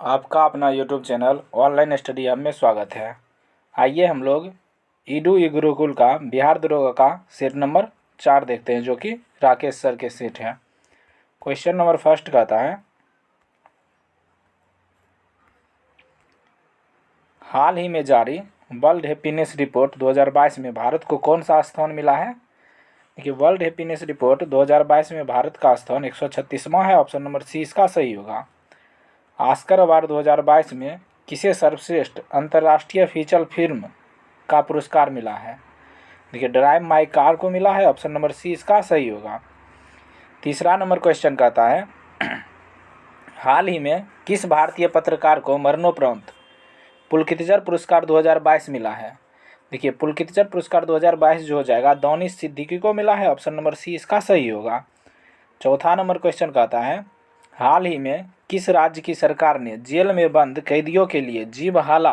आपका अपना YouTube channel online study hub में स्वागत है। आइए हम लोग ईडू ई गुरुकुल का बिहार दरोगा का सेट नंबर 4 देखते हैं, जो कि राकेश सर के सेट है। क्वेश्चन नंबर फर्स्ट कहता है, हाल ही में जारी वर्ल्ड हैप्पीनेस रिपोर्ट 2022 में भारत को कौन सा स्थान मिला है। देखिए, वर्ल्ड हैप्पीनेस रिपोर्ट 2022 में भारत का स्थान 136वां है। ऑप्शन नंबर सी इसका सही होगा। ऑस्कर अवार्ड 2022 में किसे सर्वश्रेष्ठ अंतर्राष्ट्रीय फीचर फिल्म का पुरस्कार मिला है। देखिए, ड्राइव माई कार को मिला है। ऑप्शन नंबर सी इसका सही होगा। तीसरा नंबर क्वेश्चन कहता है, हाल ही में किस भारतीय पत्रकार को मरणोपरांत पुलकितजर पुरस्कार 2022 मिला है। देखिए, पुलकितजर पुरस्कार 2022 जो हो जाएगा दानिश सिद्दीकी को मिला है। ऑप्शन नंबर सी इसका सही होगा। चौथा नंबर क्वेश्चन कहता है, हाल ही में किस राज्य की सरकार ने जेल में बंद कैदियों के लिए जीव हाला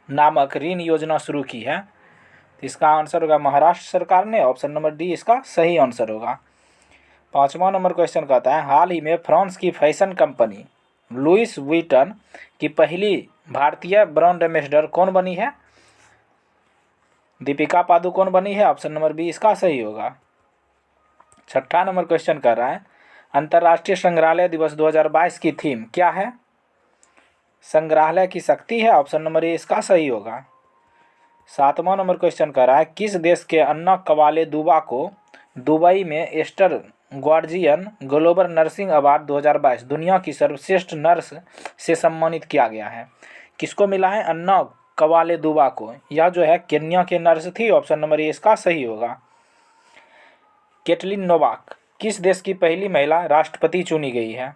नामक ऋण योजना शुरू की है। तो इसका आंसर होगा महाराष्ट्र सरकार ने। ऑप्शन नंबर डी इसका सही आंसर होगा। पांचवा नंबर क्वेश्चन कहता है, हाल ही में फ्रांस की फैशन कंपनी लुइस व्हिटन की पहली भारतीय ब्रांड एम्बेसडर कौन बनी है। दीपिका पादुकोण बनी है। ऑप्शन नंबर बी इसका सही होगा। छठा नंबर क्वेश्चन कर रहा है, अंतर्राष्ट्रीय संग्रहालय दिवस 2022 की थीम क्या है। संग्रहालय की शक्ति है। ऑप्शन नंबर ए इसका सही होगा। सातवां नंबर क्वेश्चन कर रहा है, किस देश के अन्ना कवाले दुबा को दुबई में एस्टर ग्वार्जियन ग्लोबल नर्सिंग अवार्ड 2022 दुनिया की सर्वश्रेष्ठ नर्स से सम्मानित किया गया है। किसको मिला है, अन्ना कवाले दुबा को। यह जो है केन्या के नर्स थी। ऑप्शन नंबर ए इसका सही होगा। केटलिन नोवाक किस देश की पहली महिला राष्ट्रपति चुनी गई है।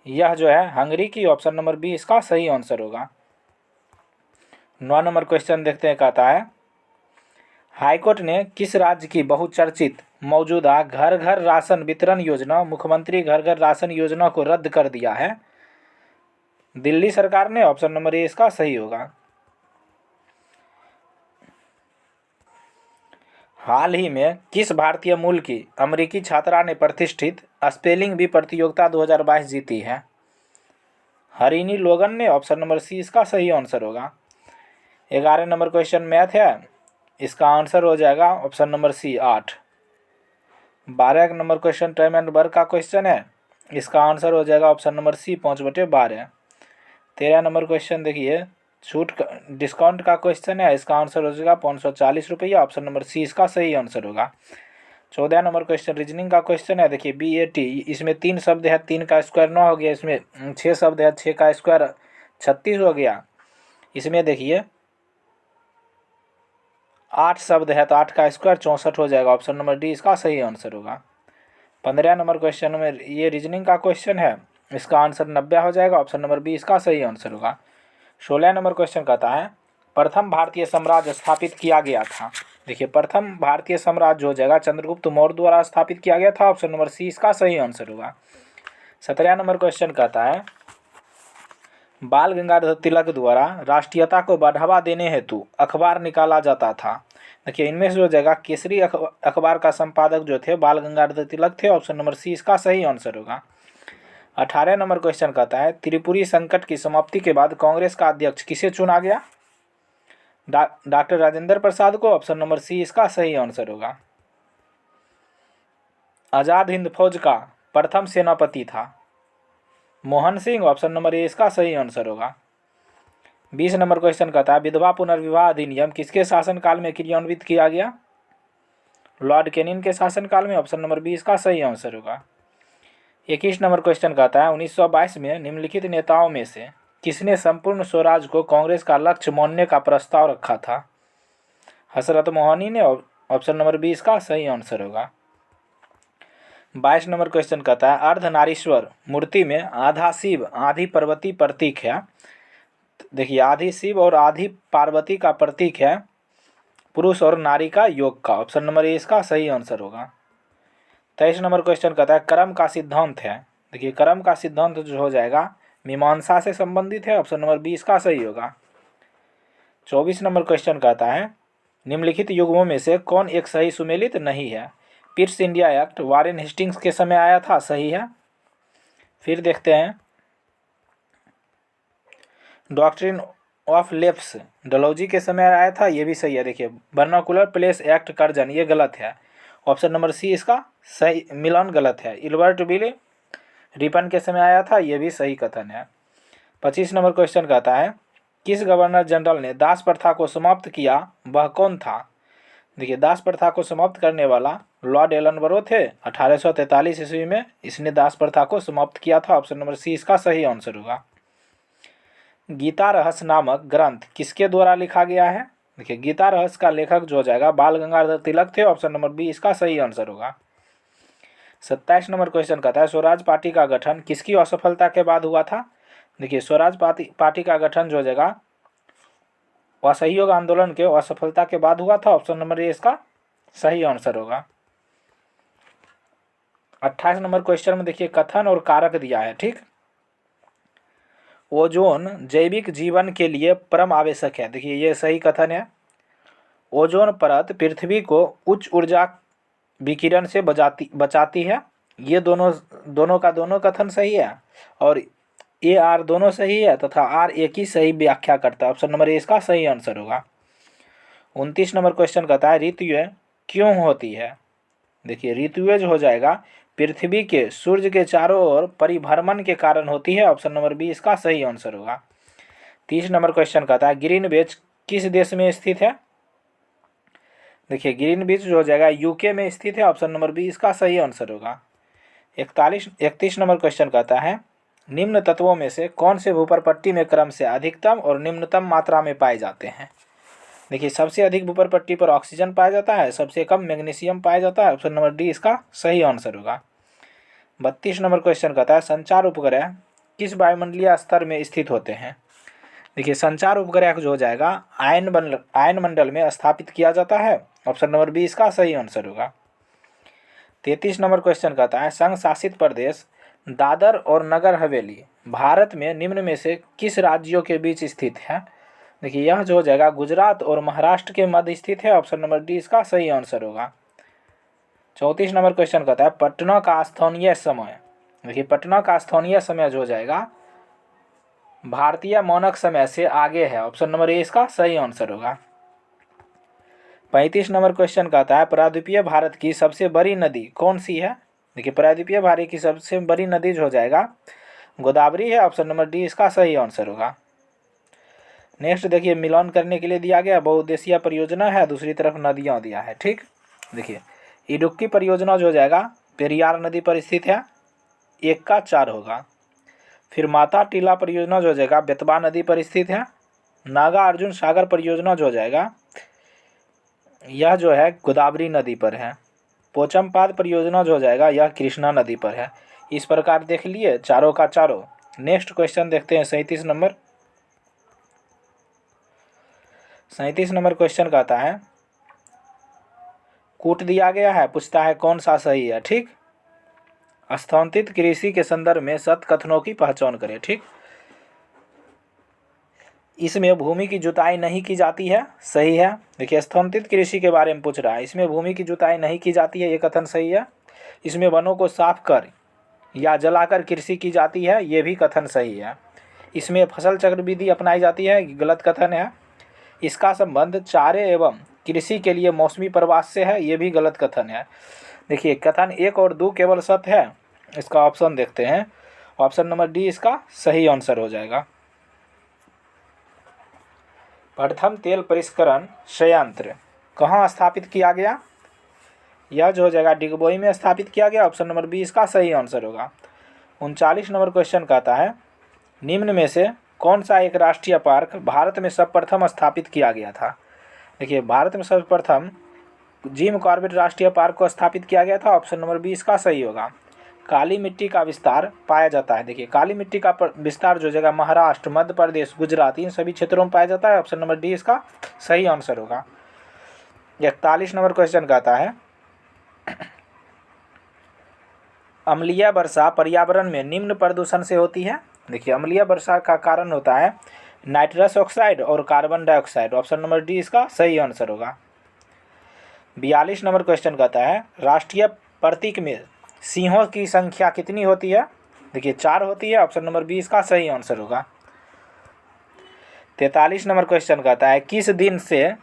यह जो है हंगरी की। ऑप्शन नंबर बी इसका सही आंसर होगा। 9 नंबर क्वेश्चन देखते हैं, कहता है, हाईकोर्ट ने किस राज्य की बहुचर्चित मौजूदा घर घर राशन वितरण योजना मुख्यमंत्री घर घर राशन योजना को रद्द कर दिया है। दिल्ली सरकार ने। ऑप्शन नंबर ए इसका सही होगा। हाल ही में किस भारतीय मूल की अमेरिकी छात्रा ने प्रतिष्ठित स्पेलिंग बी प्रतियोगिता 2022 जीती है। हरिनी लोगन ने। ऑप्शन नंबर सी इसका सही आंसर होगा। 11 नंबर क्वेश्चन मैथ है। इसका आंसर हो जाएगा option number C 8। 12 number question time and work का क्वेश्चन है। इसका आंसर हो जाएगा option number C 5/12। 13 number question देखिए, छूट डिस्काउंट का क्वेश्चन है। इसका आंसर हो जाएगा 540 रुपया। ऑप्शन नंबर सी इसका सही आंसर होगा। 14 नंबर क्वेश्चन रीजनिंग का क्वेश्चन है। देखिए, BAT इसमें 3 शब्द है, 3 का स्क्वायर 9 हो गया। इसमें 6 शब्द है, 6 का स्क्वायर 36 हो गया। इसमें देखिए 8 शब्द है, तो 8 का स्क्वायर 64 हो जाएगा। ऑप्शन नंबर डी इसका सही आंसर होगा। 15 नंबर क्वेश्चन में ये रीजनिंग का क्वेश्चन है। इसका आंसर 90 हो जाएगा। ऑप्शन नंबर बी इसका सही आंसर होगा। 16 नंबर क्वेश्चन कहता है, प्रथम भारतीय साम्राज्य स्थापित किया गया था। देखिए, प्रथम भारतीय साम्राज्य हो जाएगा चंद्रगुप्त मौर्य द्वारा स्थापित किया गया था। ऑप्शन नंबर सी इसका सही आंसर होगा। 17 नंबर क्वेश्चन कहता है, बाल गंगाधर तिलक द्वारा राष्ट्रीयता को बढ़ावा देने हेतु अखबार निकाला जाता था। देखिए, इनमें से हो जाएगा केसरी अखबार का संपादक जो थे बाल गंगाधर तिलक थे। ऑप्शन नंबर सी इसका सही आंसर होगा। 18 नंबर क्वेश्चन कहता है, त्रिपुरी संकट की समाप्ति के बाद कांग्रेस का अध्यक्ष किसे चुना गया। डॉक्टर राजेंद्र प्रसाद को। ऑप्शन नंबर सी इसका सही आंसर होगा। आजाद हिंद फौज का प्रथम सेनापति था Mohan Singh. Option number A इसका सही आंसर होगा। 20 नंबर क्वेश्चन कहता है, विधवा पुनर्विवाह अधिनियम किसके शासनकाल में क्रियान्वित किया गया। लॉर्ड कैनिंग के शासनकाल में। ऑप्शन नंबर बी इसका सही आंसर होगा। 21 नंबर क्वेश्चन कहता है, 1922 में निम्नलिखित नेताओं में से किसने संपूर्ण स्वराज को कांग्रेस का लक्ष्य मानने का प्रस्ताव रखा था। हसरत मोहनी ने। ऑप्शन नंबर बी इसका सही आंसर होगा। 22 नंबर क्वेश्चन कहता है, अर्धनारीश्वर मूर्ति में आधा शिव आधी पार्वती प्रतीक है। देखिए, आधी शिव और आधी पार्वती का प्रतीक है पुरुष और नारी का योग का। ऑप्शन नंबर ए इसका सही आंसर होगा। 23 नंबर क्वेश्चन कहता है, कर्म का सिद्धांत है। देखिए, कर्म का सिद्धांत जो हो जाएगा मीमांसा से संबंधित है। ऑप्शन नंबर बी इसका सही होगा। 24 नंबर क्वेश्चन कहता है, निम्नलिखित युग्मों में से कौन एक सही सुमेलित नहीं है। Pitt's India act Warren Hastings के समय आया था, सही है। फिर देखते हैं, डॉक्ट्रिन ऑफ लेप्स डलहौजी के समय आया था, ये भी सही है। देखिए बर्नाकुलर प्लेस एक्ट कर्जन, ये गलत है। ऑप्शन नंबर सी इसका सही, मिलान गलत है। इल्बर्ट बिल रिपन के समय आया था, ये भी सही कथन है। 25 नंबर क्वेश्चन कहता है किस गवर्नर जनरल ने दास प्रथा को समाप्त किया, वह कौन था? देखिए दास प्रथा को समाप्त करने वाला लॉर्ड एलनबरो थे। 1843 ईस्वी में इसने दास प्रथा को समाप्त किया था। ऑप्शन नंबर सी इसका सही आंसर होगा। गीता रहस्य नामक ग्रंथ किसके द्वारा लिखा गया है? देखिए गीता रहस्य का लेखक जो हो जाएगा बाल गंगाधर तिलक थे। ऑप्शन नंबर बी इसका सही आंसर होगा। 27 नंबर क्वेश्चन कहता है स्वराज पार्टी का गठन किसकी असफलता के बाद हुआ था? देखिए स्वराज पार्टी का गठन जो हो जाएगा असहयोग आंदोलन के असफलता के बाद हुआ था। ऑप्शन नंबर ए इसका सही आंसर होगा। 28 नंबर क्वेश्चन में देखिए कथन और कारक दिया है, ठीक। ओजोन जैविक जीवन के लिए परम आवश्यक है। देखिए ये सही कथन है। ओजोन परत पृथ्वी को उच्च ऊर्जा विकिरण से बचाती है। ये दोनों का दोनों कथन सही है और ए आर दोनों सही है तथा आर एक ही सही व्याख्या करता है। ऑप्शन नंबर ए इसका सही आंसर होगा। 29 नंबर क्वेश्चन कहता है ऋतुएं क्यों होती है? देखिए ऋतुएं जो हो जाएगा पृथ्वी के सूर्य के चारों ओर परिभ्रमण के कारण होती है। ऑप्शन नंबर बी इसका सही आंसर होगा। 30 नंबर क्वेश्चन कहता है ग्रीनविच किस देश में स्थित है? देखिए ग्रीनविच जो हो जाएगा यूके में स्थित है। ऑप्शन नंबर बी इसका सही आंसर होगा। 31 नंबर क्वेश्चन कहता है निम्न तत्वों में से कौन से भूपरपट्टी में क्रम से अधिकतम और निम्नतम मात्रा में पाए जाते हैं? देखिए सबसे अधिक भूपरपट्टी पर ऑक्सीजन पाया जाता है, सबसे कम मैग्नीशियम पाया जाता है। ऑप्शन नंबर डी इसका सही आंसर होगा। 32 नंबर क्वेश्चन कहता है संचार उपग्रह किस वायुमंडलीय स्तर में स्थित होते हैं? देखिए संचार उपग्रह जो हो जाएगा आयन मंडल में स्थापित किया जाता है। ऑप्शन नंबर बी इसका सही आंसर होगा। 33 नंबर क्वेश्चन कहता है संघ शासित प्रदेश दादर और नगर हवेली भारत में निम्न में से किस राज्यों के बीच स्थित है? देखिए यह जो हो जाएगा गुजरात और महाराष्ट्र के मध्य स्थित है। ऑप्शन नंबर डी इसका सही आंसर होगा। 34 नंबर क्वेश्चन कहता है पटना का स्थानीय समय। देखिए पटना का स्थानीय समय जो हो जाएगा भारतीय मानक समय से आगे है। ऑप्शन नंबर ए इसका सही आंसर होगा। 35 नंबर क्वेश्चन कहता है प्रायद्वीपीय भारत की सबसे बड़ी नदी कौन सी है? देखिए प्रायद्वीपीय भारत की सबसे बड़ी नदी जो हो जाएगा गोदावरी है। ऑप्शन नंबर डी इसका सही आंसर होगा। नेक्स्ट देखिए मिलान करने के लिए दिया गया बहुउद्देशीय परियोजना है, दूसरी तरफ नदियाँ दिया है, ठीक। देखिए इडुक्की परियोजना जो हो जाएगा पेरियार नदी पर स्थित है, 1 का 4 होगा। फिर माता टीला परियोजना जो हो जाएगा बेतवा नदी पर स्थित है। नागा अर्जुन सागर परियोजना जो हो जाएगा यह जो है गोदावरी नदी पर है। पोचमपाद परियोजना जो हो जाएगा यह कृष्णा नदी पर है। इस प्रकार देख लिए चारों का चारों। नेक्स्ट क्वेश्चन देखते हैं 37 नंबर। 37 नंबर क्वेश्चन कहता है कूट दिया गया है, पूछता है कौन सा सही है, ठीक। स्थानांतरित कृषि के संदर्भ में सत्य कथनों की पहचान करें, ठीक। इसमें भूमि की जुताई नहीं की जाती है, सही है। देखिए स्थानांतरित कृषि के बारे में पूछ रहा है, इसमें भूमि की जुताई नहीं की जाती है, ये कथन सही है। इसमें वनों को साफ कर या जलाकर कृषि की जाती है, ये भी कथन सही है। इसमें फसल चक्र विधि अपनाई जाती है, गलत कथन है। इसका संबंध चारे एवं कृषि के लिए मौसमी प्रवास से है, ये भी गलत कथन है। देखिए कथन 1 और 2 केवल सत्य है। इसका ऑप्शन देखते हैं, ऑप्शन नंबर डी इसका सही आंसर हो जाएगा। प्रथम तेल परिष्करण संयंत्र कहाँ स्थापित किया गया? यह जो हो जाएगा डिगबोई में स्थापित किया गया। ऑप्शन नंबर बी इसका सही आंसर होगा। 39 नंबर क्वेश्चन कहता है निम्न में से कौन सा एक राष्ट्रीय पार्क भारत में सर्वप्रथम स्थापित किया गया था? देखिए भारत में सर्वप्रथम जिम कॉर्बेट राष्ट्रीय पार्क को स्थापित किया गया था। ऑप्शन नंबर बी इसका सही होगा। काली मिट्टी का विस्तार पाया जाता है। देखिए काली मिट्टी का विस्तार जो जगह महाराष्ट्र, मध्य प्रदेश, गुजरात इन सभी क्षेत्रों में पाया जाता है। ऑप्शन नंबर डी इसका सही आंसर होगा। 41 नंबर क्वेश्चन कहता है अम्लीय वर्षा पर्यावरण में निम्न प्रदूषण से होती है। देखिए अम्लीय वर्षा का कारण होता है नाइट्रस ऑक्साइड और carbon dioxide. Option number D इसका सही आंसर होगा। 42 नंबर क्वेश्चन कहता है राष्ट्रीय प्रतीक में सिंहों की संख्या कितनी होती है? देखिए 4 होती है। ऑप्शन नंबर बी इसका सही आंसर होगा। 43 नंबर क्वेश्चन कहता है किस दिन से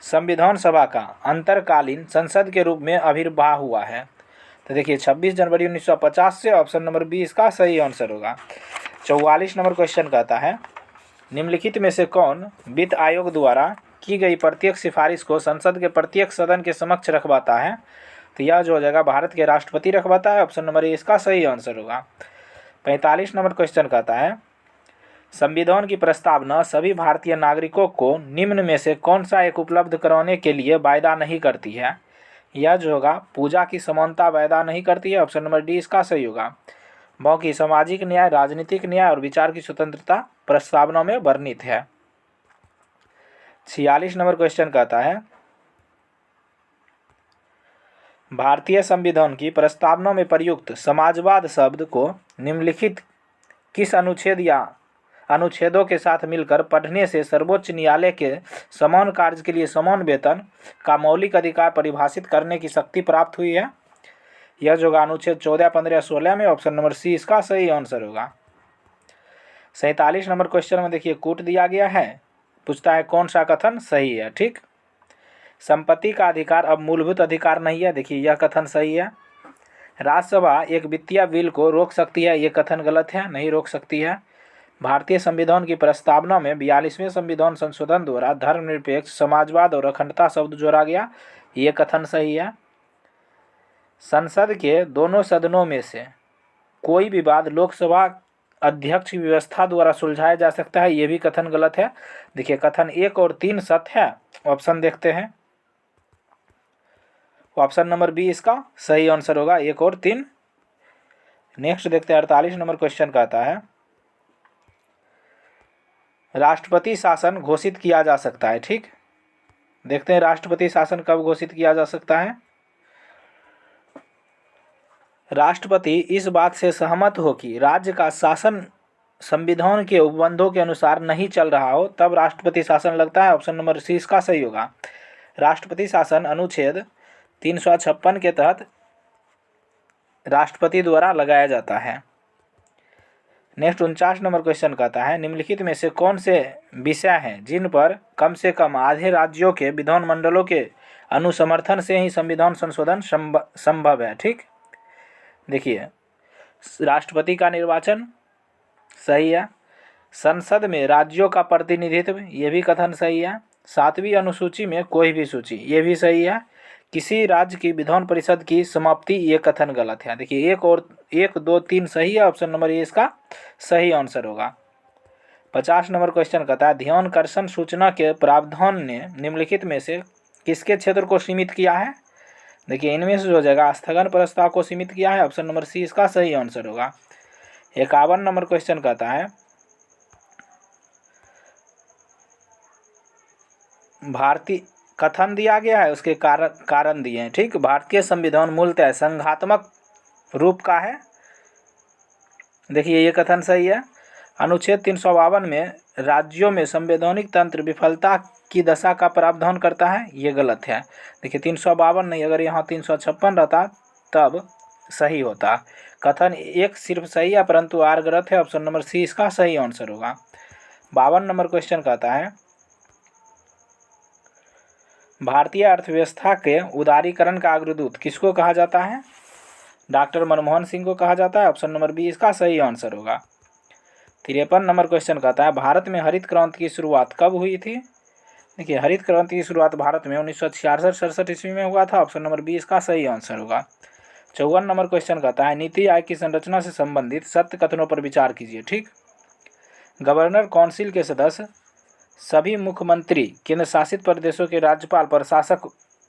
संविधान सभा का अंतरकालीन संसद के रूप में आविर्भाव हुआ है? तो देखिए 26 जनवरी 1950 से ऑप्शन नंबर बी इसका सही आंसर होगा। 44 नंबर क्वेश्चन कहता है निम्नलिखित में से कौन वित्त आयोग द्वारा की गई प्रत्येक सिफारिश को संसद के प्रत्येक सदन के समक्ष रखवाता है? तो यह जो हो जाएगा भारत के राष्ट्रपति रखवाता है। ऑप्शन नंबर ए इसका सही आंसर होगा। 45 नंबर क्वेश्चन कहता है संविधान की प्रस्तावना सभी भारतीय नागरिकों को निम्न में से कौन सा एक उपलब्ध कराने के लिए वायदा नहीं करती है? यह जो होगा पूजा की समानता वायदा नहीं करती है। ऑप्शन नंबर डी इसका सही होगा। बाकी सामाजिक न्याय, राजनीतिक न्याय और विचार की स्वतंत्रता प्रस्तावना में वर्णित है। 46 नंबर क्वेश्चन कहता है भारतीय संविधान की प्रस्तावना में प्रयुक्त समाजवाद शब्द को निम्नलिखित किस अनुच्छेद या अनुच्छेदों के साथ मिलकर पढ़ने से सर्वोच्च न्यायालय के समान कार्य के लिए समान वेतन का मौलिक अधिकार परिभाषित करने की शक्ति प्राप्त हुई है? यह जो अनुच्छेद 14, 15, 16 में ऑप्शन नंबर सी इसका सही आंसर होगा। 47 नंबर क्वेश्चन में देखिए कूट दिया गया है, पूछता है कौन सा कथन सही है। ठीक, संपत्ति का अधिकार अब मूलभूत अधिकार नहीं है। देखिए यह कथन सही है। राज्यसभा एक वित्तीय बिल को रोक सकती है, ये कथन गलत है, नहीं रोक सकती है। भारतीय संविधान की प्रस्तावना में 42वें संविधान संशोधन द्वारा धर्मनिरपेक्ष, समाजवाद और अखंडता शब्द जोड़ा गया, ये कथन सही है। संसद के दोनों सदनों में से कोई विवाद लोकसभा अध्यक्ष की व्यवस्था द्वारा सुलझाया जा सकता है, ये भी कथन गलत है। देखिए कथन 1 और 3 सत्य है। ऑप्शन देखते हैं, ऑप्शन नंबर बी इसका सही आंसर होगा, 1 और 3। नेक्स्ट देखते हैं 48 नंबर क्वेश्चन कहता है राष्ट्रपति शासन घोषित किया जा सकता है। ठीक, देखते हैं राष्ट्रपति शासन कब घोषित किया जा सकता है। राष्ट्रपति इस बात से सहमत हो कि राज्य का शासन संविधान के उपबंधों के अनुसार नहीं चल रहा हो, तब राष्ट्रपति शासन लगता है। ऑप्शन नंबर सी इसका सही होगा। राष्ट्रपति शासन अनुच्छेद 356 के तहत राष्ट्रपति द्वारा लगाया जाता है। नेक्स्ट 49 नंबर क्वेश्चन कहता है निम्नलिखित में से कौन से विषय हैं जिन पर कम से कम आधे राज्यों के विधानमंडलों के अनुसमर्थन से ही संविधान संशोधन संभव है? ठीक, देखिए राष्ट्रपति का निर्वाचन सही है। संसद में राज्यों का प्रतिनिधित्व, ये भी कथन सही है। 7वीं अनुसूची में कोई भी सूची, ये भी सही है। किसी राज्य की विधान परिषद की समाप्ति, ये कथन गलत है। देखिए 1, 2, 3 सही है। ऑप्शन नंबर ए इसका सही आंसर होगा। 50 नंबर क्वेश्चन कहता है ध्यानाकर्षण सूचना के प्रावधान ने निम्नलिखित में से किसके क्षेत्र को सीमित किया है? देखिए इनमें से हो जाएगा स्थगन प्रस्ताव को सीमित किया है। ऑप्शन नंबर सी इसका सही आंसर होगा। 51 नंबर क्वेश्चन कहता है भारतीय कथन दिया गया है, उसके कारण दिए हैं। ठीक, भारतीय संविधान मूलतः संघात्मक रूप का है। देखिए ये कथन सही है। अनुच्छेद 352 में राज्यों में संवैधानिक तंत्र विफलता की दशा का प्रावधान करता है, ये गलत है। देखिए 352 नहीं, अगर यहाँ 356 रहता तब सही होता। कथन 1 सिर्फ सही है, परंतु आर गलत है। ऑप्शन नंबर सी इसका सही आंसर होगा। 52 नंबर क्वेश्चन कहता है भारतीय अर्थव्यवस्था के उदारीकरण का अग्रदूत किसको कहा जाता है? डॉक्टर मनमोहन सिंह को कहा जाता है। ऑप्शन नंबर बी इसका सही आंसर होगा। 53 नंबर क्वेश्चन कहता है भारत में हरित क्रांति की शुरुआत कब हुई थी? देखिए हरित क्रांति की शुरुआत भारत में 1966-67 ईस्वी में हुआ था। ऑप्शन नंबर बी इसका सही आंसर होगा। 54 नंबर क्वेश्चन कहता है नीति आयोग की संरचना से संबंधित सत्य कथनों पर विचार कीजिए। ठीक, गवर्नर काउंसिल के सदस्य सभी मुख्यमंत्री केंद्र शासित प्रदेशों के राज्यपाल प्रशासक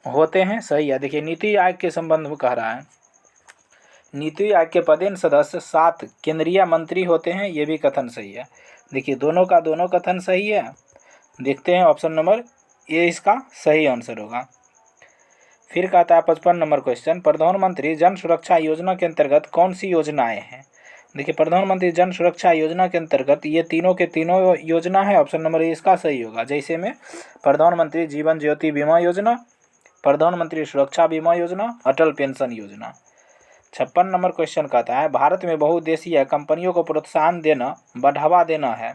होते हैं, सही है। देखिए नीति आयोग के संबंध में कह रहा है नीति आयोग के पदेन सदस्य 7 केंद्रीय मंत्री होते हैं, ये भी कथन सही है। देखिए दोनों का दोनों कथन सही है। देखते हैं ऑप्शन नंबर ए इसका सही आंसर होगा। फिर कहता है 55 नंबर क्वेश्चन प्रधानमंत्री जन सुरक्षा योजना के अंतर्गत कौन सी योजनाएं हैं? देखिए प्रधानमंत्री जन सुरक्षा योजना के अंतर्गत ये तीनों के तीनों योजना है। ऑप्शन नंबर ए इसका सही होगा। जैसे में प्रधानमंत्री जीवन ज्योति बीमा योजना, प्रधानमंत्री सुरक्षा बीमा योजना, अटल पेंशन योजना। 56 नंबर क्वेश्चन कहता है भारत में बहुउद्देशीय कंपनियों को प्रोत्साहन देना, बढ़ावा देना है।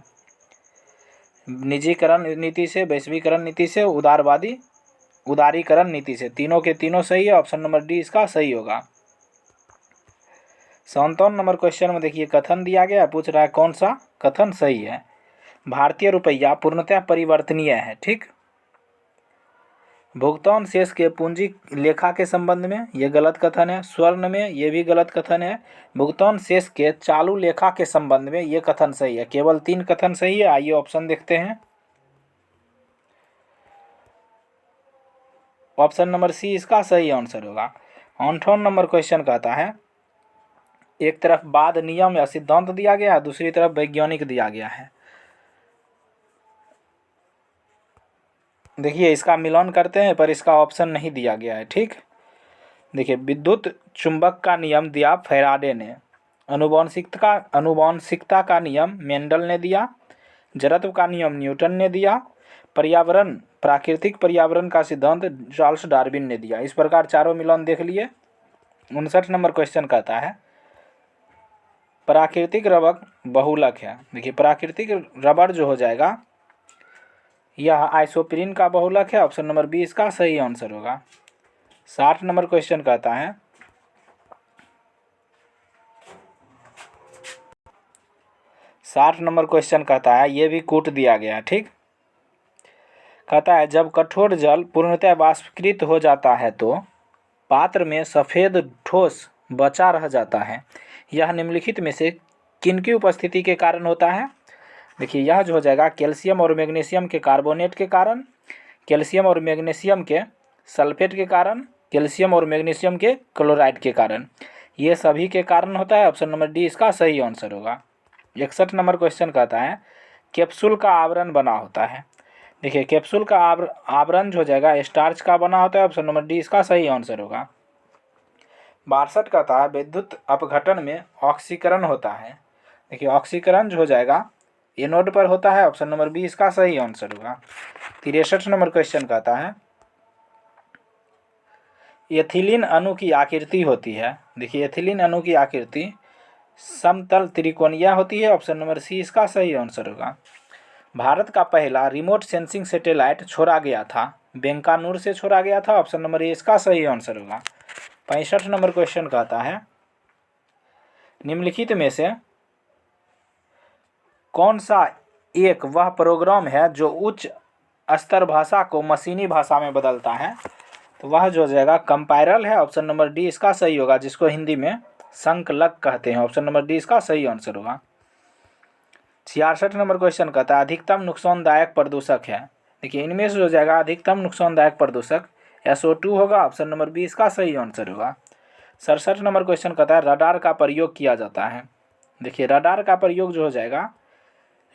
निजीकरण नीति से, वैश्वीकरण नीति से, उदारीकरण नीति से। तीनों के तीनों सही है। ऑप्शन नंबर डी इसका सही होगा। 57 नंबर क्वेश्चन में देखिए कथन दिया गया, पूछ रहा है कौन सा कथन सही है। भारतीय रुपया पूर्णतः परिवर्तनीय है, ठीक। भुगतान शेष के पूंजी लेखा के संबंध में ये गलत कथन है। स्वर्ण में ये भी गलत कथन है। भुगतान शेष के चालू लेखा के संबंध में ये कथन सही है। केवल 3 कथन सही है। आइए ऑप्शन देखते हैं। ऑप्शन नंबर सी इसका सही आंसर होगा। 58 नंबर क्वेश्चन कहता है, एक तरफ बाद नियम या सिद्धांत दिया गया है, दूसरी तरफ वैज्ञानिक दिया गया है। देखिए इसका मिलान करते हैं, पर इसका ऑप्शन नहीं दिया गया है, ठीक। देखिए विद्युत चुंबक का नियम दिया फैराडे ने, अनुवांशिकता का नियम मेंडल ने दिया, जड़त्व का नियम न्यूटन ने दिया, प्राकृतिक पर्यावरण का सिद्धांत चार्ल्स डार्विन ने दिया। इस प्रकार चारों मिलान देख लिए। 59 नंबर क्वेश्चन कहता है, प्राकृतिक रबर बहुलक है। देखिए प्राकृतिक रबर जो हो जाएगा यह आइसोप्रीन का बहुलक है। ऑप्शन नंबर बी इसका सही आंसर होगा। 60 नंबर क्वेश्चन कहता है, 60 नंबर क्वेश्चन कहता है, ये भी कूट दिया गया, ठीक। कहता है जब कठोर जल पूर्णतः वाष्पीकृत हो जाता है तो पात्र में सफ़ेद ठोस बचा रह जाता है। यह निम्नलिखित में से किनकी उपस्थिति के कारण होता है। देखिए यह जो हो जाएगा कैल्शियम और मैग्नीशियम के कार्बोनेट के कारण, कैल्शियम और मैग्नीशियम के सल्फेट के कारण, कैल्शियम और मैग्नीशियम के क्लोराइड के कारण, ये सभी के कारण होता है। ऑप्शन नंबर डी इसका सही आंसर होगा। 61 नंबर क्वेश्चन कहता है, कैप्सूल का आवरण बना होता है। देखिए कैप्सूल का आवरण जो हो जाएगा स्टार्च का बना होता है। ऑप्शन नंबर डी इसका सही आंसर होगा। 62 कहता है, विद्युत अपघटन में ऑक्सीकरण होता है। देखिए ऑक्सीकरण जो हो जाएगा एनोड पर होता है। ऑप्शन नंबर बी इसका सही आंसर होगा। 63 नंबर क्वेश्चन कहता है, एथिलीन अणु की आकृति होती है। देखिए एथिलीन अणु की आकृति समतल त्रिकोणीय होती है। ऑप्शन नंबर सी इसका सही आंसर होगा। भारत का पहला रिमोट सेंसिंग सैटेलाइट छोड़ा गया था, बेंकानूर से छोड़ा गया था। ऑप्शन नंबर ए इसका सही आंसर होगा। 65 नंबर क्वेश्चन कहता है, निम्नलिखित में से कौन सा एक वह प्रोग्राम है जो उच्च स्तर भाषा को मशीनी भाषा में बदलता है। तो वह जो हो जाएगा कंपाइलर है। ऑप्शन नंबर डी इसका सही होगा, जिसको हिंदी में संकलक कहते हैं। ऑप्शन नंबर डी इसका सही आंसर होगा। 66 नंबर क्वेश्चन कहता है, अधिकतम नुकसानदायक प्रदूषक है। देखिए इनमें से हो जाएगा अधिकतम नुकसानदायक प्रदूषक SO2 होगा। ऑप्शन नंबर बी इसका सही आंसर होगा। 67 नंबर क्वेश्चन कहता है, रडार का प्रयोग किया जाता है। देखिए रडार का प्रयोग जो हो जाएगा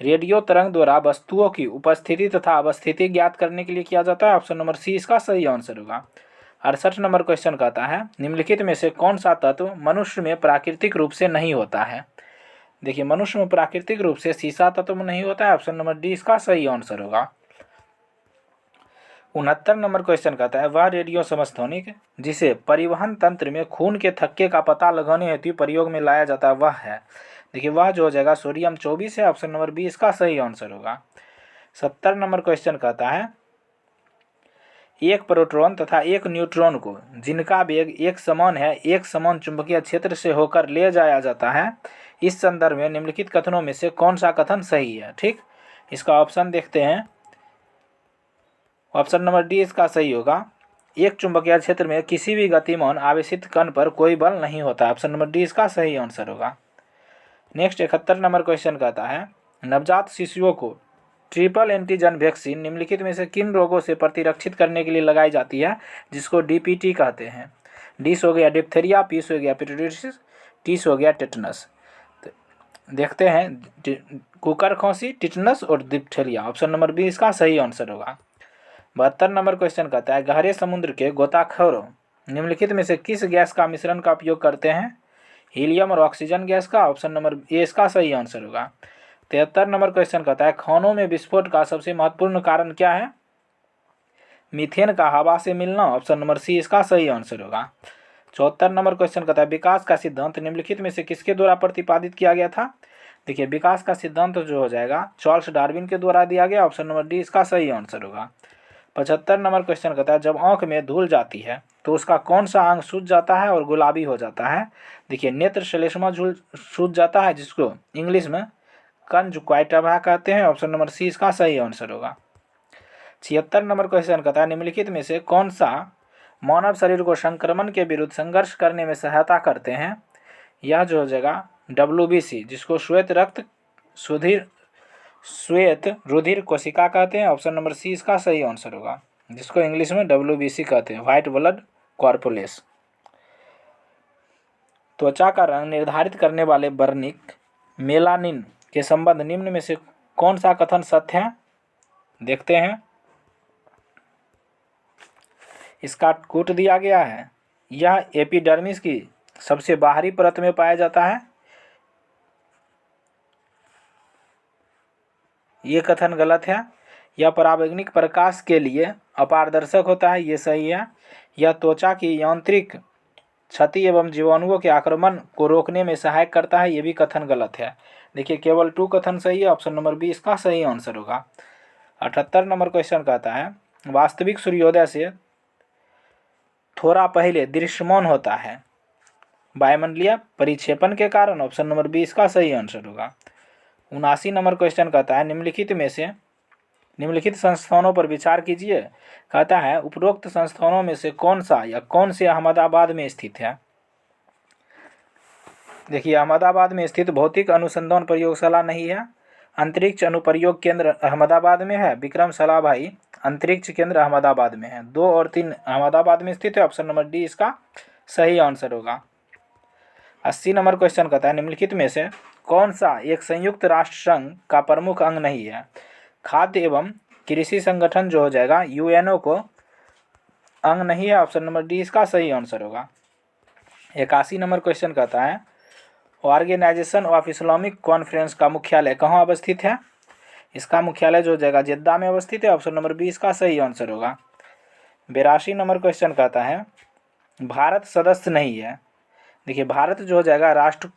रेडियो तरंग द्वारा वस्तुओं की उपस्थिति तथा अवस्थिति ज्ञात करने के लिए किया जाता है। ऑप्शन नंबर सी इसका सही आंसर होगा। 68 नंबर क्वेश्चन कहता है, निम्नलिखित में से कौन सा तत्व मनुष्य में प्राकृतिक रूप से नहीं होता है। देखिए मनुष्य में प्राकृतिक रूप से सीसा तत्व नहीं होता है। ऑप्शन नंबर डी इसका सही आंसर होगा। 69 नंबर क्वेश्चन कहता है, वह रेडियो समस्थानिक जिसे परिवहन तंत्र में खून के थक्के का पता लगाने हेतु प्रयोग में लाया जाता है वह है। देखिए वह जो हो जाएगा सोडियम 24 है। ऑप्शन नंबर बी इसका सही आंसर होगा। 70 नंबर क्वेश्चन कहता है, एक प्रोटॉन तथा एक न्यूट्रॉन को जिनका वेग एक समान है एक समान चुंबकीय क्षेत्र से होकर ले जाया जाता है। इस संदर्भ में निम्नलिखित कथनों में से कौन सा कथन सही है। ठीक, इसका ऑप्शन देखते हैं। ऑप्शन नंबर डी इसका सही होगा। एक चुंबकीय क्षेत्र में किसी भी गतिमान आवेशित कण पर कोई बल नहीं होता। ऑप्शन नंबर डी इसका सही आंसर होगा। नेक्स्ट 71 नंबर क्वेश्चन कहता है, नवजात शिशुओं को ट्रिपल एंटीजन वैक्सीन निम्नलिखित में से किन रोगों से प्रतिरक्षित करने के लिए लगाई जाती है, जिसको DPT कहते हैं। डी हो गया डिप्थेरिया, पी हो गया पेरिटोनिटिस, टी हो गया टेटनस। तो देखते हैं कुकर खांसी, टिटनस और डिप्थेरिया। ऑप्शन नंबर बी इसका सही आंसर होगा। 72 नंबर क्वेश्चन कहता है, गहरे समुद्र के गोताखोर निम्नलिखित में से किस गैस का मिश्रण का उपयोग करते हैं। हीलियम और ऑक्सीजन गैस का। ऑप्शन नंबर ए इसका सही आंसर होगा। 73 नंबर क्वेश्चन कहता है, खानों में विस्फोट का सबसे महत्वपूर्ण कारण क्या है। मीथेन का हवा से मिलना। ऑप्शन नंबर सी इसका सही आंसर होगा। 74 नंबर क्वेश्चन कहता है, विकास का सिद्धांत निम्नलिखित में से किसके द्वारा प्रतिपादित किया गया था। देखिए विकास का सिद्धांत जो हो जाएगा चार्ल्स डार्विन के द्वारा दिया गया, ऑप्शन नंबर डी इसका सही आंसर होगा। 75 नंबर क्वेश्चन कहता है जब आंख में धूल जाती है तो उसका कौन सा अंग सूज जाता है और गुलाबी हो जाता है। देखिए नेत्र श्लेष्मा सूज जाता है, जिसको इंग्लिश में कंजुक्टिवा कहते हैं, ऑप्शन नंबर सी इसका सही आंसर होगा। 76 नंबर क्वेश्चन कहता है निम्नलिखित में से कौन सा मानव शरीर को संक्रमण के विरुद्ध संघर्ष करने में सहायता करते हैं। यह जो हो जाएगा WBC, जिसको श्वेत रुधिर कोशिका कहते हैं, ऑप्शन नंबर सी इसका सही आंसर होगा, जिसको इंग्लिश में WBC कहते हैं, व्हाइट ब्लड कॉर्पुलेस। त्वचा का रंग निर्धारित करने वाले वर्निक मेलानिन के संबंध निम्न में से कौन सा कथन सत्य है, देखते हैं। इसका कूट दिया गया है, यह एपिडर्मिस की सबसे बाहरी परत में पाया जाता है, ये कथन गलत है। यह पराबैंगनिक प्रकाश के लिए अपारदर्शक होता है, ये सही है। यह त्वचा की यांत्रिक क्षति एवं जीवाणुओं के आक्रमण को रोकने में सहायक करता है, ये भी कथन गलत है। देखिए केवल 2 कथन सही है, ऑप्शन नंबर बी इसका सही आंसर होगा। 78 नंबर क्वेश्चन कहता है वास्तविक सूर्योदय से थोड़ा पहले दृश्यमान होता है वायुमंडलीय परिक्षेपण के कारण, ऑप्शन नंबर बी इसका सही आंसर होगा। 79 नंबर क्वेश्चन कहता है निम्नलिखित में से निम्नलिखित संस्थानों पर विचार कीजिए। कहता है उपरोक्त संस्थानों में से कौन सा या कौन से अहमदाबाद में स्थित है। देखिए अहमदाबाद में स्थित भौतिक अनुसंधान प्रयोगशाला नहीं है। अंतरिक्ष अनुप्रयोग केंद्र अहमदाबाद में है। विक्रम साराभाई अंतरिक्ष केंद्र अहमदाबाद में है। 2 और 3 अहमदाबाद में स्थित है, ऑप्शन नंबर डी इसका सही आंसर होगा। 80 नंबर क्वेश्चन कहता है निम्नलिखित में से कौन सा एक संयुक्त राष्ट्र संघ का प्रमुख अंग नहीं है। खाद्य एवं कृषि संगठन जो हो जाएगा UNO को अंग नहीं है, ऑप्शन नंबर डी इसका सही आंसर होगा। 81 नंबर क्वेश्चन कहता है ऑर्गेनाइजेशन ऑफ इस्लामिक कॉन्फ्रेंस का मुख्यालय कहाँ अवस्थित है। इसका मुख्यालय जो हो जाएगा जेद्दा में अवस्थित है, ऑप्शन नंबर बी इसका सही आंसर होगा। 82 नंबर क्वेश्चन कहता है भारत सदस्य नहीं है। देखिए भारत जो हो जाएगा राष्ट्र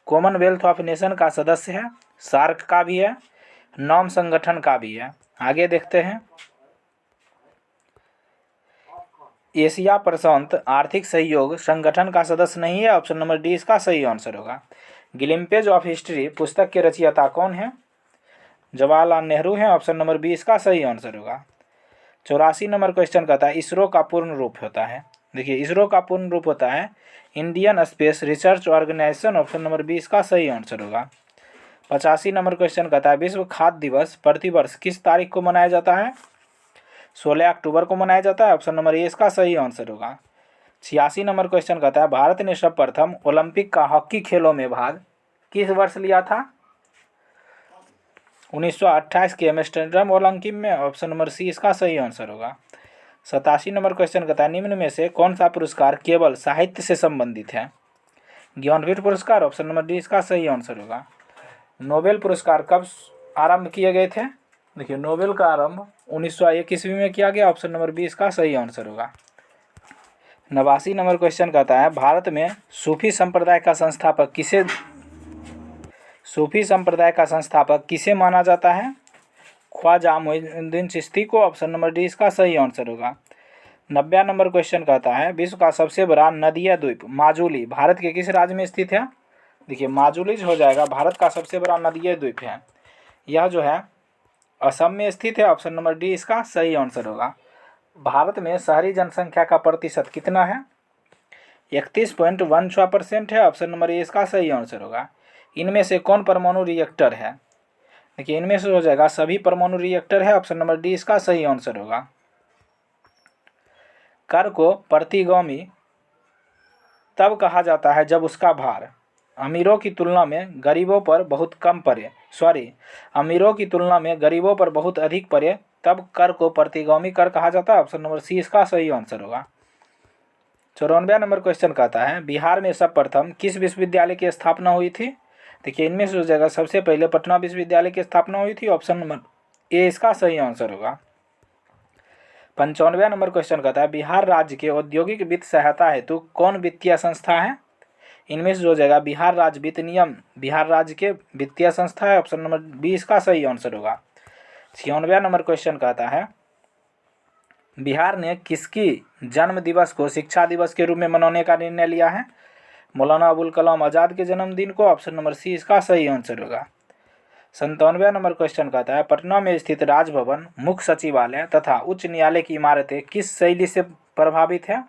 कॉमनवेल्थ ऑफ नेशन का सदस्य है, सार्क का भी है, नॉम संगठन का भी है। आगे देखते हैं एशिया प्रशांत आर्थिक सहयोग संगठन का सदस्य नहीं है, ऑप्शन नंबर डी इसका सही आंसर होगा। ग्लिम्पेज ऑफ हिस्ट्री पुस्तक के रचयिता कौन है। जवाहरलाल नेहरू हैं, ऑप्शन नंबर बी इसका सही आंसर होगा। 84 नंबर क्वेश्चन कहता है इसरो का पूर्ण रूप होता है। देखिए इसरो का पूर्ण रूप होता है Indian space research organisation, option number B इसका सही आंसर होगा। 85 नंबर क्वेश्चन कहता है विश्व खाद्य दिवस प्रतिवर्ष किस तारीख को मनाया जाता है। 16 अक्टूबर को मनाया जाता है, ऑप्शन नंबर ए इसका सही आंसर होगा। 86 नंबर क्वेश्चन कहता है भारत ने सर्वप्रथम ओलंपिक का हॉकी खेलों में भाग किस वर्ष लिया था। 1928 के एम्स्टर्डम ओलंपिक में, ऑप्शन नंबर सी इसका सही आंसर होगा। 87 नंबर क्वेश्चन कहता है निम्न में से कौन सा पुरस्कार केवल साहित्य से संबंधित है। ज्ञानपीठ पुरस्कार, ऑप्शन नंबर डी इसका सही आंसर होगा। नोबेल पुरस्कार कब आरंभ किए गए थे। देखिए नोबेल का आरंभ 1901 ईस्वी में किया गया, ऑप्शन नंबर बी इसका सही आंसर होगा। 89 नंबर क्वेश्चन कहता है भारत में सूफी संप्रदाय का संस्थापक किसे माना जाता है। ख्वाजा मोइनुद्दीन चिश्ती को, ऑप्शन नंबर डी इसका सही आंसर होगा। 90 नंबर क्वेश्चन कहता है विश्व का सबसे बड़ा नदीय द्वीप माजुली भारत के किस राज्य में स्थित है। देखिए माजुली जो हो जाएगा भारत का सबसे बड़ा नदीय द्वीप है, यह जो है असम में स्थित है, ऑप्शन नंबर डी इसका सही आंसर होगा। भारत में शहरी जनसंख्या का प्रतिशत कितना है। 31.16% है, ऑप्शन नंबर ए इसका सही आंसर होगा। इनमें से कौन परमाणु रिएक्टर है। देखिए इनमें से हो जाएगा सभी परमाणु रिएक्टर है, ऑप्शन नंबर डी इसका सही आंसर होगा। कर को प्रतिगामी तब कहा जाता है जब उसका भार अमीरों की तुलना में गरीबों पर बहुत गरीबों पर बहुत अधिक पड़े, तब कर को प्रतिगामी कर कहा जाता है, ऑप्शन नंबर सी इसका सही आंसर होगा। 94 नंबर क्वेश्चन कहता है बिहार में सर्वप्रथम किस विश्वविद्यालय की स्थापना हुई थी। देखिए इनमें से हो जाएगा सबसे पहले पटना विश्वविद्यालय की स्थापना हुई थी, ऑप्शन नंबर ए इसका सही आंसर होगा। 95 नंबर क्वेश्चन कहता है बिहार राज्य के औद्योगिक वित्त सहायता हेतु कौन वित्तीय संस्था है। इनमें से जो हो जाएगा बिहार राज्य वित्त नियम बिहार राज्य के वित्तीय संस्था है, ऑप्शन नंबर बी इसका सही आंसर होगा। 96वां नंबर क्वेश्चन कहता है बिहार ने किसकी जन्म दिवस को शिक्षा दिवस के रूप में मनाने का निर्णय लिया है? मौलाना अबुल कलाम आज़ाद के जन्मदिन को, ऑप्शन नंबर सी इसका सही आंसर होगा। 97वां नंबर क्वेश्चन कहता है पटना में स्थित राजभवन, मुख्य सचिवालय तथा उच्च न्यायालय की इमारतें किस शैली से प्रभावित है?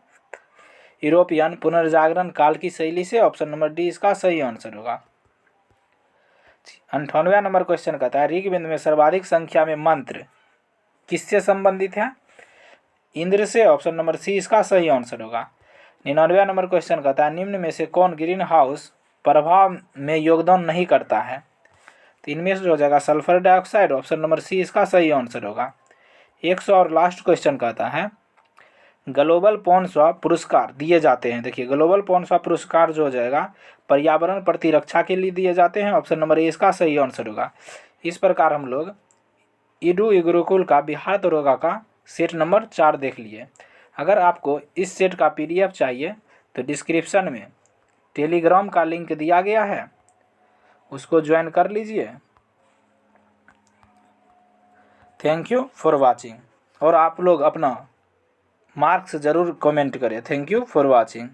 यूरोपियन पुनर्जागरण काल की शैली से, ऑप्शन नंबर डी इसका सही आंसर होगा। 98वां नंबर क्वेश्चन कहता है ऋग्वेद में सर्वाधिक संख्या में मंत्र किससे संबंधित है? इंद्र से, ऑप्शन नंबर सी इसका सही आंसर होगा। 99वां नंबर क्वेश्चन कहता है निम्न में से कौन ग्रीन हाउस प्रभाव में योगदान नहीं करता है? तो इनमें से हो जाएगा sulphur dioxide, option number C इसका सही आंसर होगा। 100 और लास्ट क्वेश्चन कहता है ग्लोबल पौनस्वा पुरस्कार दिए जाते हैं। देखिए ग्लोबल पौनस्वा पुरस्कार जो हो जाएगा पर्यावरण प्रतिरक्षा के लिए दिए जाते हैं, ऑप्शन नंबर ए इसका सही आंसर होगा। इस प्रकार हम लोग ईडू गुरुकुल का बिहार दरोगा का सेट नंबर 4 देख लिए। अगर आपको इस सेट का PDF चाहिए तो डिस्क्रिप्शन में टेलीग्राम का लिंक दिया गया है, उसको ज्वाइन कर लीजिए। Thank you for watching. और आप लोग अपना मार्क्स ज़रूर कमेंट करें। Thank you for watching.